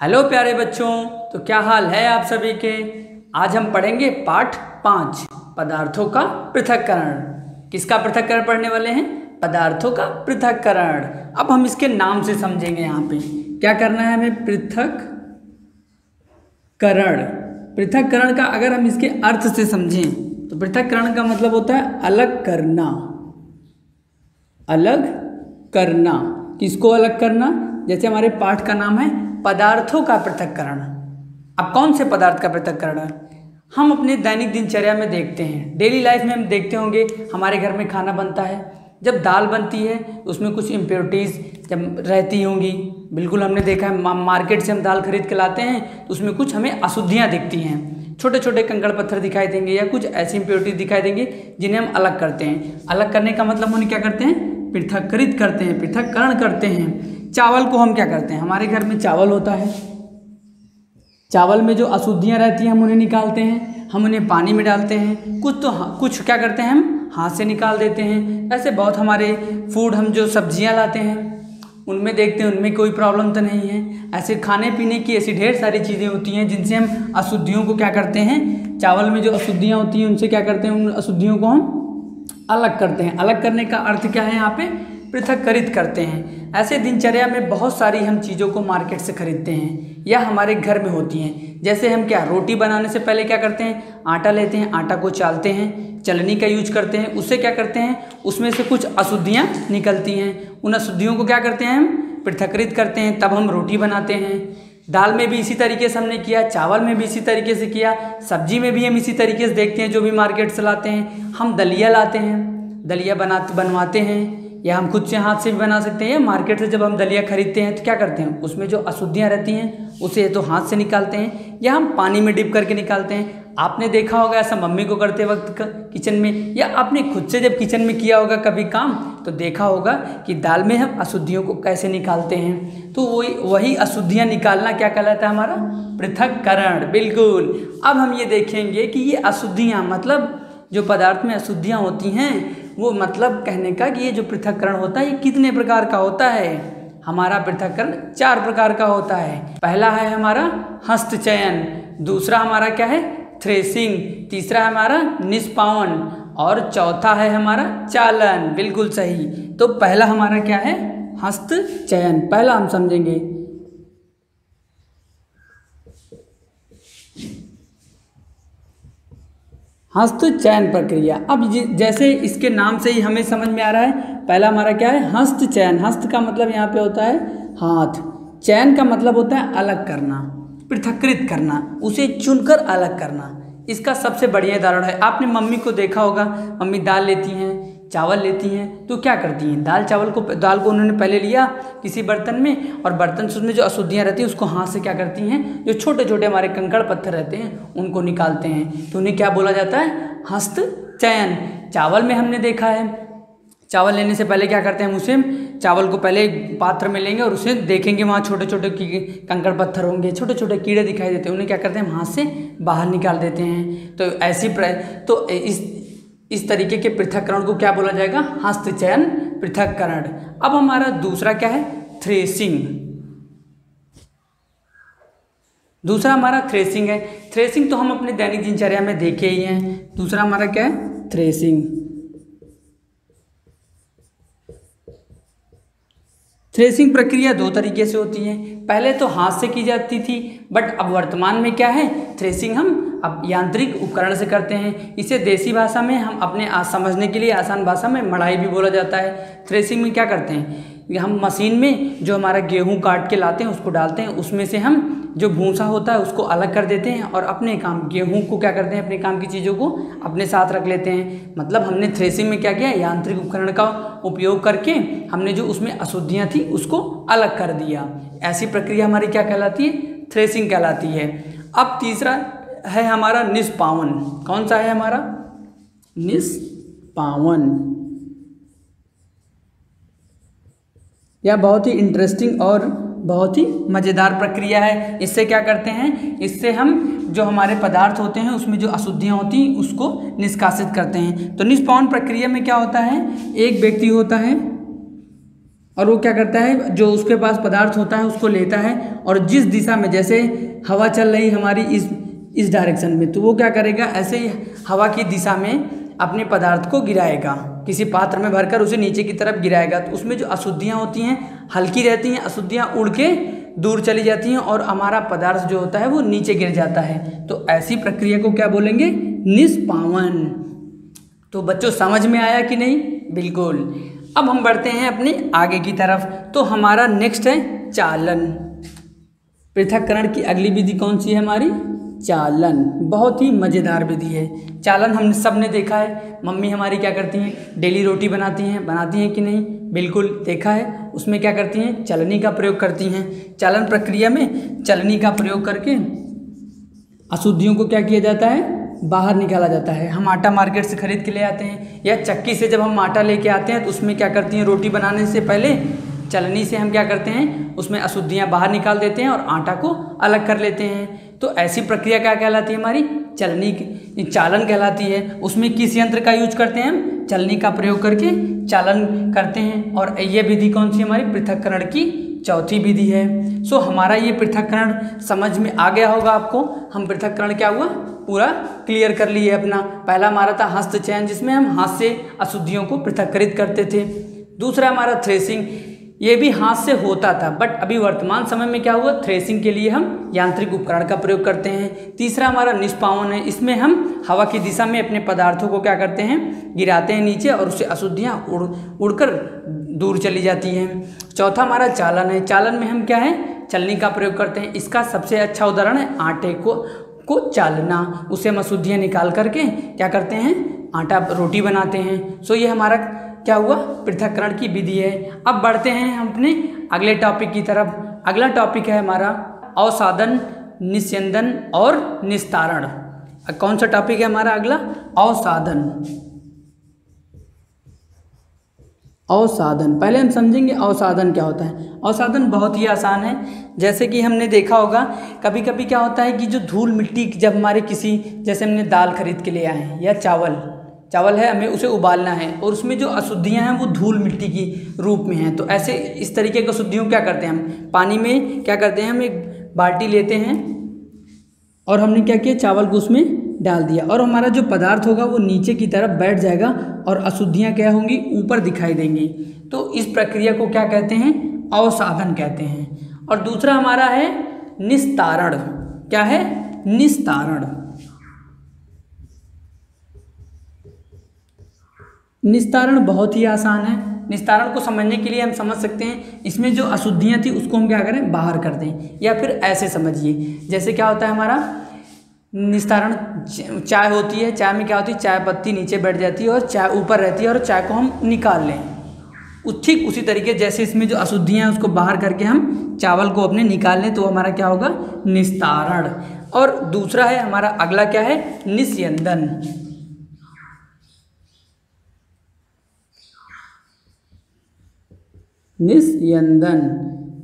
Hello प्यारे बच्चों, तो क्या हाल है आप सभी के। आज हम पढ़ेंगे पाठ 5 पदार्थों का पृथक्करण। किसका पृथक्करण पढ़ने वाले हैं? पदार्थों का पृथक्करण। अब हम इसके नाम से समझेंगे। यहाँ पे क्या करना है हमें? पृथक्करण। पृथक्करण का अगर हम इसके अर्थ से समझें तो पृथक्करण का मतलब होता है अलग करना। अलग करना, किसको अलग करना? जैसे हमारे पाठ का नाम है पदार्थों का पृथक्करण। अब कौन से पदार्थ का पृथक्करण है? हम अपने दैनिक दिनचर्या में देखते हैं, डेली लाइफ में हम देखते होंगे, हमारे घर में खाना बनता है। जब दाल बनती है उसमें कुछ इम्प्योरिटीज़ जब रहती होंगी, बिल्कुल हमने देखा है। मार्केट से हम दाल खरीद के लाते हैं तो उसमें कुछ हमें अशुद्धियाँ दिखती हैं, छोटे छोटे कंकड़ पत्थर दिखाई देंगे या कुछ ऐसी इम्प्योरिटीज दिखाई देंगे जिन्हें हम अलग करते हैं। अलग करने का मतलब हम क्या करते हैं? पृथक्कृत करते हैं, पृथक्करण करते हैं। चावल को हम क्या करते हैं? हमारे घर में चावल होता है, चावल में जो अशुद्धियाँ रहती हैं हम उन्हें निकालते हैं, हम उन्हें पानी में डालते हैं। कुछ क्या करते हैं? हम हाथ से निकाल देते हैं। ऐसे बहुत हमारे फूड, हम जो सब्जियां लाते हैं उनमें देखते हैं उनमें कोई प्रॉब्लम तो नहीं है। ऐसे खाने पीने की ऐसी ढेर सारी चीज़ें होती हैं जिनसे हम अशुद्धियों को क्या करते हैं? चावल में जो अशुद्धियाँ होती हैं उनसे क्या करते हैं? उन अशुद्धियों को हम अलग करते हैं। अलग करने का अर्थ क्या है? यहाँ पे पृथक्कृत करते हैं। ऐसे दिनचर्या में बहुत सारी हम चीज़ों को मार्केट से खरीदते हैं या हमारे घर में होती हैं। जैसे हम क्या, रोटी बनाने से पहले क्या करते हैं? आटा लेते हैं, आटा को चालते हैं, चलनी का यूज करते हैं। उससे क्या करते हैं? उसमें से कुछ अशुद्धियाँ निकलती हैं। उन अशुद्धियों को क्या करते हैं? हम पृथक्कृत करते हैं, तब हम रोटी बनाते हैं। दाल में भी इसी तरीके से हमने किया, चावल में भी इसी तरीके से किया, सब्जी में भी हम इसी तरीके से देखते हैं। जो भी मार्केट से लाते हैं, हम दलिया लाते हैं, दलिया बनवाते हैं, या हम खुद से हाथ से भी बना सकते हैं। मार्केट से जब हम दलिया खरीदते हैं तो क्या करते हैं? उसमें जो अशुद्धियाँ रहती हैं उसे तो हाथ से निकालते हैं या हम पानी में डिप करके निकालते हैं। आपने देखा होगा ऐसा मम्मी को करते वक्त किचन में, या आपने खुद से जब किचन में किया होगा कभी काम तो देखा होगा कि दाल में हम अशुद्धियों को कैसे निकालते हैं। तो वही अशुद्धियाँ निकालना क्या कहलाता है? हमारा पृथक्करण। बिल्कुल। अब हम ये देखेंगे कि ये अशुद्धियाँ, मतलब जो पदार्थ में अशुद्धियाँ होती हैं, वो मतलब कहने का कि ये जो पृथक्करण होता है ये कितने प्रकार का होता है? हमारा पृथक्करण 4 प्रकार का होता है। पहला है हमारा हस्तचयन, दूसरा हमारा क्या है? थ्रेसिंग, तीसरा हमारा निष्पावन और चौथा है हमारा चालन। बिल्कुल सही। तो पहला हमारा क्या है? हस्तचयन। पहला हम समझेंगे हस्तचयन प्रक्रिया। अब जैसे इसके नाम से ही हमें समझ में आ रहा है, पहला हमारा क्या है? हस्तचयन। हस्त का मतलब यहाँ पे होता है हाथ, चयन का मतलब होता है अलग करना, पृथक्कृत करना, उसे चुनकर अलग करना। इसका सबसे बढ़िया उदाहरण है, आपने मम्मी को देखा होगा, मम्मी दाल लेती हैं, चावल लेती हैं, तो क्या करती हैं? दाल को उन्होंने पहले लिया किसी बर्तन में, और बर्तन से उसमें जो अशुद्धियाँ रहती हैं उसको हाथ से क्या करती हैं? जो छोटे छोटे हमारे कंकड़ पत्थर रहते हैं उनको निकालते हैं। तो उन्हें क्या बोला जाता है? हस्तचयन। चावल में हमने देखा है, चावल लेने से पहले क्या करते हैं? हम उसे चावल को पहले पात्र में लेंगे और उसे देखेंगे, वहाँ छोटे छोटे कंकड़ पत्थर होंगे, छोटे छोटे कीड़े दिखाई देते हैं, उन्हें क्या करते हैं? हम हाथ से बाहर निकाल देते हैं। तो इस तरीके के पृथक्करण को क्या बोला जाएगा? हस्तचयन पृथक्करण। अब हमारा दूसरा क्या है? थ्रेसिंग। दूसरा हमारा थ्रेसिंग है। थ्रेसिंग तो हम अपने दैनिक दिनचर्या में देखे ही हैं। दूसरा हमारा क्या है? थ्रेसिंग। थ्रेसिंग प्रक्रिया 2 तरीके से होती है। पहले तो हाथ से की जाती थी, बट अब वर्तमान में क्या है? थ्रेसिंग हम अब यांत्रिक उपकरण से करते हैं। इसे देसी भाषा में हम अपने समझने के लिए आसान भाषा में मढ़ाई भी बोला जाता है। थ्रेसिंग में क्या करते हैं? हम मशीन में जो हमारा गेहूं काट के लाते हैं उसको डालते हैं, उसमें से हम जो भूसा होता है उसको अलग कर देते हैं और अपने काम गेहूं को क्या करते हैं? अपने काम की चीज़ों को अपने साथ रख लेते हैं। मतलब हमने थ्रेसिंग में क्या किया? यांत्रिक उपकरण का उपयोग करके हमने जो उसमें अशुद्धियाँ थी उसको अलग कर दिया। ऐसी प्रक्रिया हमारी क्या कहलाती है? थ्रेसिंग कहलाती है। अब तीसरा है हमारा निष्पावन। कौन सा है हमारा? निष्पावन। यह बहुत ही इंटरेस्टिंग और बहुत ही मज़ेदार प्रक्रिया है। इससे क्या करते हैं? इससे हम जो हमारे पदार्थ होते हैं उसमें जो अशुद्धियाँ होती हैं उसको निष्कासित करते हैं। तो निष्पावन प्रक्रिया में क्या होता है? एक व्यक्ति होता है, और वो क्या करता है, जो उसके पास पदार्थ होता है उसको लेता है और जिस दिशा में, जैसे हवा चल रही हमारी इस डायरेक्शन में, तो वो क्या करेगा, ऐसे ही हवा की दिशा में अपने पदार्थ को गिराएगा, किसी पात्र में भरकर उसे नीचे की तरफ गिराएगा। तो उसमें जो अशुद्धियाँ होती हैं हल्की रहती हैं, अशुद्धियाँ उड़ के दूर चली जाती हैं और हमारा पदार्थ जो होता है वो नीचे गिर जाता है। तो ऐसी प्रक्रिया को क्या बोलेंगे, निष्पावन। तो बच्चों समझ में आया कि नहीं? बिल्कुल। अब हम बढ़ते हैं अपने आगे की तरफ। तो हमारा नेक्स्ट है चालन। पृथक्करण की अगली विधि कौन सी है हमारी? चालन। बहुत ही मज़ेदार विधि है। चालन हम सब ने देखा है, मम्मी हमारी क्या करती हैं, डेली रोटी बनाती हैं कि नहीं? बिल्कुल देखा है। उसमें क्या करती हैं, चलनी का प्रयोग करती हैं। चालन प्रक्रिया में चलनी का प्रयोग करके अशुद्धियों को क्या किया जाता है, बाहर निकाला जाता है। हम आटा मार्केट से खरीद के ले आते हैं या चक्की से जब हम आटा लेके आते हैं तो उसमें क्या करती हैं, रोटी बनाने से पहले चलनी से हम क्या करते हैं, उसमें अशुद्धियाँ बाहर निकाल देते हैं और आटा को अलग कर लेते हैं। तो ऐसी प्रक्रिया क्या कहलाती है हमारी? चलनी, चालन कहलाती है। उसमें किस यंत्र का यूज करते हैं हम? चलनी का प्रयोग करके चालन करते हैं। और ये विधि कौन सी हमारी? पृथक्करण की चौथी विधि है। सो हमारा ये पृथक्करण समझ में आ गया होगा आपको। हम पृथक्करण क्या हुआ, पूरा क्लियर कर लिए अपना। पहला हमारा था हस्तचयन, जिसमें हम हाथ से अशुद्धियों को पृथक्करित करते थे। दूसरा हमारा थ्रेसिंग, ये भी हाथ से होता था, बट अभी वर्तमान समय में क्या हुआ, थ्रेसिंग के लिए हम यांत्रिक उपकरण का प्रयोग करते हैं। तीसरा हमारा निष्पावन है, इसमें हम हवा की दिशा में अपने पदार्थों को क्या करते हैं, गिराते हैं नीचे और उससे अशुद्धियाँ उड़कर दूर चली जाती हैं। चौथा हमारा चालन है। चालन में हम क्या है, चलनी का प्रयोग करते हैं। इसका सबसे अच्छा उदाहरण है आटे को चालना। उससे हम अशुद्धियाँ निकाल करके क्या करते हैं, आटा रोटी बनाते हैं। सो ये हमारा क्या हुआ, पृथक्करण की विधि है। अब बढ़ते हैं हम अपने अगले टॉपिक की तरफ। अगला टॉपिक है हमारा अवसादन, निस्यंदन और निस्तारण। कौन सा टॉपिक है हमारा अगला? अवसादन। अवसादन, पहले हम समझेंगे अवसादन क्या होता है। अवसादन बहुत ही आसान है। जैसे कि हमने देखा होगा कभी कभी क्या होता है कि जो धूल मिट्टी, जब हमारे किसी, जैसे हमने दाल खरीद के ले आए हैं या चावल है, हमें उसे उबालना है और उसमें जो अशुद्धियाँ हैं वो धूल मिट्टी की रूप में हैं। तो ऐसे इस तरीके की अशुद्धियों क्या करते हैं, हम पानी में क्या करते हैं, हम एक बाल्टी लेते हैं और हमने क्या किया, चावल को उसमें डाल दिया और हमारा जो पदार्थ होगा वो नीचे की तरफ बैठ जाएगा और अशुद्धियाँ क्या होंगी, ऊपर दिखाई देंगी। तो इस प्रक्रिया को क्या कहते हैं, अवसादन कहते हैं। और दूसरा हमारा है निस्तारण। क्या है? निस्तारण। निस्तारण बहुत ही आसान है। निस्तारण को समझने के लिए हम समझ सकते हैं, इसमें जो अशुद्धियाँ थी उसको हम क्या करें, बाहर कर दें। या फिर ऐसे समझिए, जैसे क्या होता है हमारा निस्तारण, चाय होती है, चाय में क्या होती है, चाय पत्ती नीचे बैठ जाती है और चाय ऊपर रहती है और चाय को हम निकाल लें। ठीक उसी तरीके जैसे इसमें जो अशुद्धियाँ हैं उसको बाहर करके हम चावल को अपने निकाल लें, तो हमारा क्या होगा, निस्तारण। और दूसरा है हमारा अगला क्या है, निस्यंदन।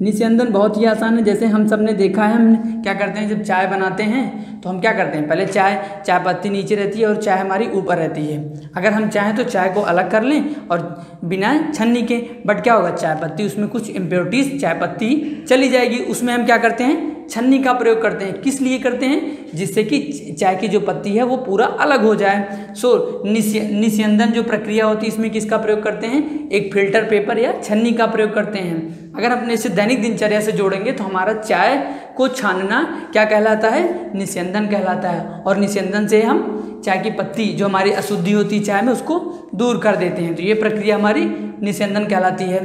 निस्यंदन बहुत ही आसान है। जैसे हम सब ने देखा है, हम क्या करते हैं, जब चाय बनाते हैं तो हम क्या करते हैं, पहले चाय पत्ती नीचे रहती है और चाय हमारी ऊपर रहती है। अगर हम चाहें तो चाय को अलग कर लें और बिना छन्नी के, बट क्या होगा, चाय पत्ती, उसमें कुछ इम्प्योरिटीज चाय पत्ती चली जाएगी। उसमें हम क्या करते हैं, छन्नी का प्रयोग करते हैं। किस लिए करते हैं, जिससे कि चाय की जो पत्ती है वो पूरा अलग हो जाए। सो निस्यंदन जो प्रक्रिया होती है, इसमें किसका प्रयोग करते हैं, एक फिल्टर पेपर या छन्नी का प्रयोग करते हैं। अगर अपने इसे दैनिक दिनचर्या से जोड़ेंगे तो हमारा चाय को छानना क्या कहलाता है, निस्यंदन कहलाता है। और निस्यंदन से हम चाय की पत्ती, जो हमारी अशुद्धि होती है चाय में, उसको दूर कर देते हैं। तो ये प्रक्रिया हमारी निस्यंदन कहलाती है।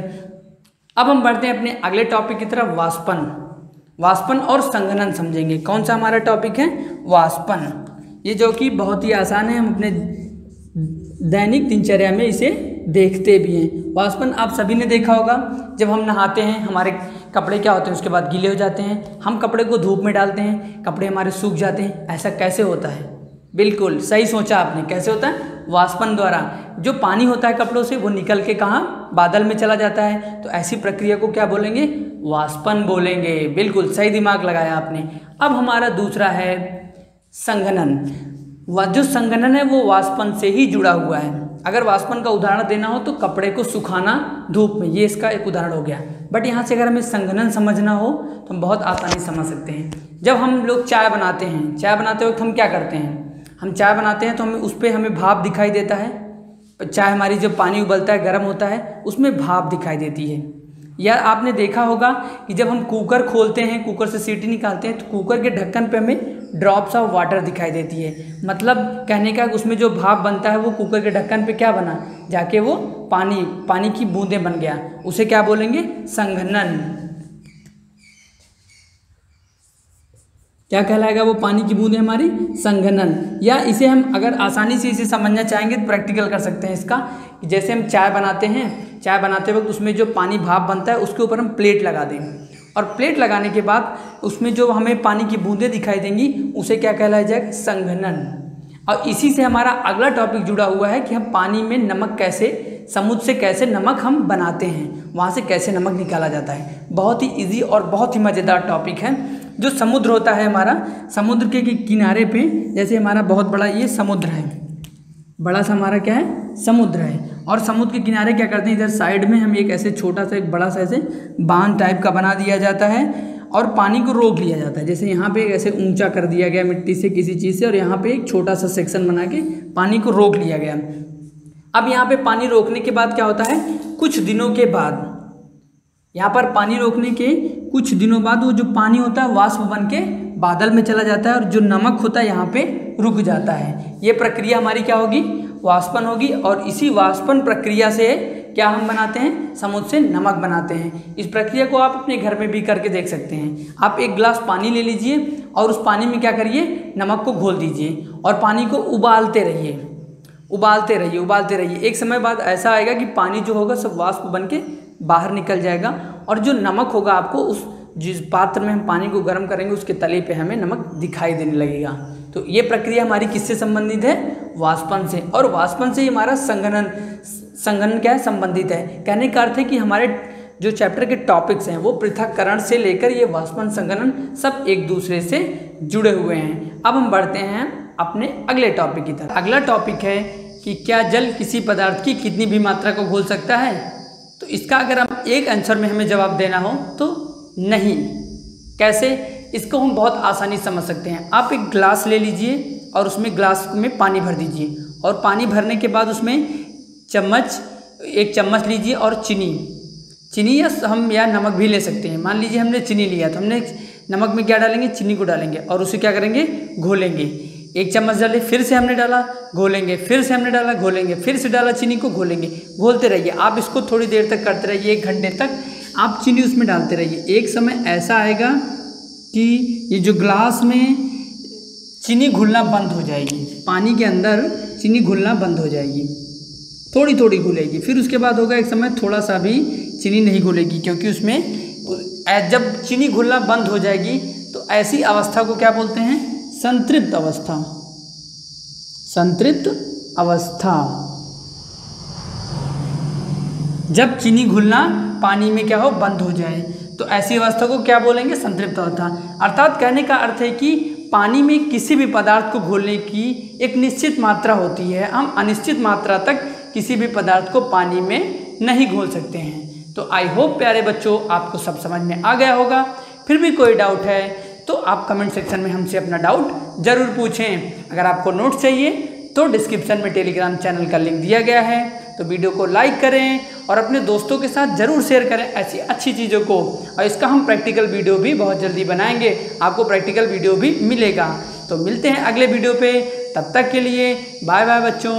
अब हम बढ़ते हैं अपने अगले टॉपिक की तरफ, वाष्पन और संघनन समझेंगे। कौन सा हमारा टॉपिक है, वाष्पन। ये जो कि बहुत ही आसान है, हम अपने दैनिक दिनचर्या में इसे देखते भी हैं। वाष्पन आप सभी ने देखा होगा, जब हम नहाते हैं हमारे कपड़े क्या होते हैं, उसके बाद गीले हो जाते हैं, हम कपड़े को धूप में डालते हैं, कपड़े हमारे सूख जाते हैं। ऐसा कैसे होता है, बिल्कुल सही सोचा आपने, कैसे होता है, वाष्पन द्वारा। जो पानी होता है कपड़ों से वो निकल के कहाँ, बादल में चला जाता है। तो ऐसी प्रक्रिया को क्या बोलेंगे, वाष्पन बोलेंगे। बिल्कुल सही दिमाग लगाया आपने। अब हमारा दूसरा है संघनन। जो संघनन है वो वाष्पन से ही जुड़ा हुआ है। अगर वाष्पन का उदाहरण देना हो तो कपड़े को सुखाना धूप में, ये इसका एक उदाहरण हो गया। बट यहाँ से अगर हमें संघनन समझना हो तो हम बहुत आसानी से समझ सकते हैं। जब हम लोग चाय बनाते हैं, चाय बनाते वक्त हम क्या करते हैं, हम चाय बनाते हैं तो हमें उस पर हमें भाप दिखाई देता है। चाय हमारी जब पानी उबलता है, गर्म होता है, उसमें भाप दिखाई देती है। या आपने देखा होगा कि जब हम कुकर खोलते हैं, कुकर से सीटी निकालते हैं, तो कुकर के ढक्कन पे हमें ड्रॉप्स ऑफ वाटर दिखाई देती है। मतलब कहने का उसमें जो भाप बनता है वो कुकर के ढक्कन पे क्या बना, जाके वो पानी की बूंदें बन गया, उसे क्या बोलेंगे, संघनन। क्या कहलाएगा वो पानी की बूंदें हमारी, संघनन। या इसे हम अगर आसानी से इसे समझना चाहेंगे तो प्रैक्टिकल कर सकते हैं इसका, कि जैसे हम चाय बनाते हैं, चाय बनाते वक्त उसमें जो पानी भाप बनता है उसके ऊपर हम प्लेट लगा दें, और प्लेट लगाने के बाद उसमें जो हमें पानी की बूंदें दिखाई देंगी उसे क्या कहलाया जाएगा, संघनन। और इसी से हमारा अगला टॉपिक जुड़ा हुआ है कि हम पानी में नमक कैसे, समुद्र से कैसे नमक हम बनाते हैं, वहाँ से कैसे नमक निकाला जाता है। बहुत ही इजी और बहुत ही मज़ेदार टॉपिक है। जो समुद्र होता है हमारा, समुद्र के किनारे पे, जैसे हमारा बहुत बड़ा ये समुद्र है, बड़ा सा हमारा क्या है, समुद्र है। और समुद्र के किनारे क्या करते हैं, इधर साइड में हम एक ऐसे छोटा सा एक बड़ा सा ऐसे बांध टाइप का बना दिया जाता है और पानी को रोक लिया जाता है। जैसे यहाँ पे एक ऐसे ऊंचा कर दिया गया मिट्टी से किसी चीज़ से, और यहाँ पे एक छोटा सा सेक्शन बना के पानी को रोक लिया गया। अब यहाँ पे पानी रोकने के बाद क्या होता है, कुछ दिनों के बाद, यहाँ पर पानी रोकने के कुछ दिनों बाद वो जो पानी होता है वाष्प बन के बादल में चला जाता है, और जो नमक होता है यहाँ पे रुक जाता है। ये प्रक्रिया हमारी क्या होगी, वाष्पन होगी। और इसी वाष्पन प्रक्रिया से क्या हम बनाते हैं, समुद्र से नमक बनाते हैं। इस प्रक्रिया को आप अपने घर में भी करके देख सकते हैं। आप एक गिलास पानी ले लीजिए और उस पानी में क्या करिए, नमक को घोल दीजिए और पानी को उबालते रहिए, उबालते रहिए, उबालते रहिए। एक समय बाद ऐसा आएगा कि पानी जो होगा सब वाष्प बन के बाहर निकल जाएगा, और जो नमक होगा आपको उस जिस पात्र में हम पानी को गर्म करेंगे उसके तले पे हमें नमक दिखाई देने लगेगा। तो ये प्रक्रिया हमारी किससे संबंधित है, वाष्पन से। और वाष्पन से ही हमारा संघनन क्या है, संबंधित है। कहने का अर्थ है कि हमारे जो चैप्टर के टॉपिक्स हैं वो पृथक्करण से लेकर ये वाष्पन, संघनन सब एक दूसरे से जुड़े हुए हैं। अब हम बढ़ते हैं अपने अगले टॉपिक की तरफ। अगला टॉपिक है कि क्या जल किसी पदार्थ की कितनी भी मात्रा को घोल सकता है। तो इसका अगर हम एक आंसर में हमें जवाब देना हो तो नहीं। कैसे, इसको हम बहुत आसानी समझ सकते हैं। आप एक ग्लास ले लीजिए और उसमें ग्लास में पानी भर दीजिए, और पानी भरने के बाद उसमें एक चम्मच लीजिए और चीनी या नमक भी ले सकते हैं। मान लीजिए हमने चीनी लिया तो हमने नमक में क्या डालेंगे, चीनी को डालेंगे और उसे क्या करेंगे, घोलेंगे। एक चम्मच डाले, फिर से हमने डाला, घोलेंगे, फिर से हमने डाला, घोलेंगे, फिर से डाला चीनी को, घोलेंगे। घोलते रहिए आप इसको, थोड़ी देर तक करते रहिए, 1 घंटे तक आप चीनी उसमें डालते रहिए। एक समय ऐसा आएगा कि ये जो ग्लास में चीनी घुलना बंद हो जाएगी, पानी के अंदर चीनी घुलना बंद हो जाएगी, थोड़ी थोड़ी घुलेगी। फिर उसके बाद होगा एक समय थोड़ा सा भी चीनी नहीं घुलेगी, क्योंकि उसमें जब चीनी घुलना बंद हो जाएगी तो ऐसी अवस्था को क्या बोलते हैं, संतृप्त अवस्था। संतृप्त अवस्था, जब चीनी घुलना पानी में क्या हो, बंद हो जाए, तो ऐसी अवस्था को क्या बोलेंगे, संतृप्त अवस्था। अर्थात कहने का अर्थ है कि पानी में किसी भी पदार्थ को घोलने की एक निश्चित मात्रा होती है। हम अनिश्चित मात्रा तक किसी भी पदार्थ को पानी में नहीं घोल सकते हैं। तो आई होप प्यारे बच्चों आपको सब समझ में आ गया होगा। फिर भी कोई डाउट है तो आप कमेंट सेक्शन में हमसे अपना डाउट ज़रूर पूछें। अगर आपको नोट्स चाहिए तो डिस्क्रिप्शन में टेलीग्राम चैनल का लिंक दिया गया है, तो वीडियो को लाइक करें और अपने दोस्तों के साथ ज़रूर शेयर करें ऐसी अच्छी चीज़ों को। और इसका हम प्रैक्टिकल वीडियो भी बहुत जल्दी बनाएंगे, आपको प्रैक्टिकल वीडियो भी मिलेगा। तो मिलते हैं अगले वीडियो पे, तब तक के लिए बाय बाय बच्चों।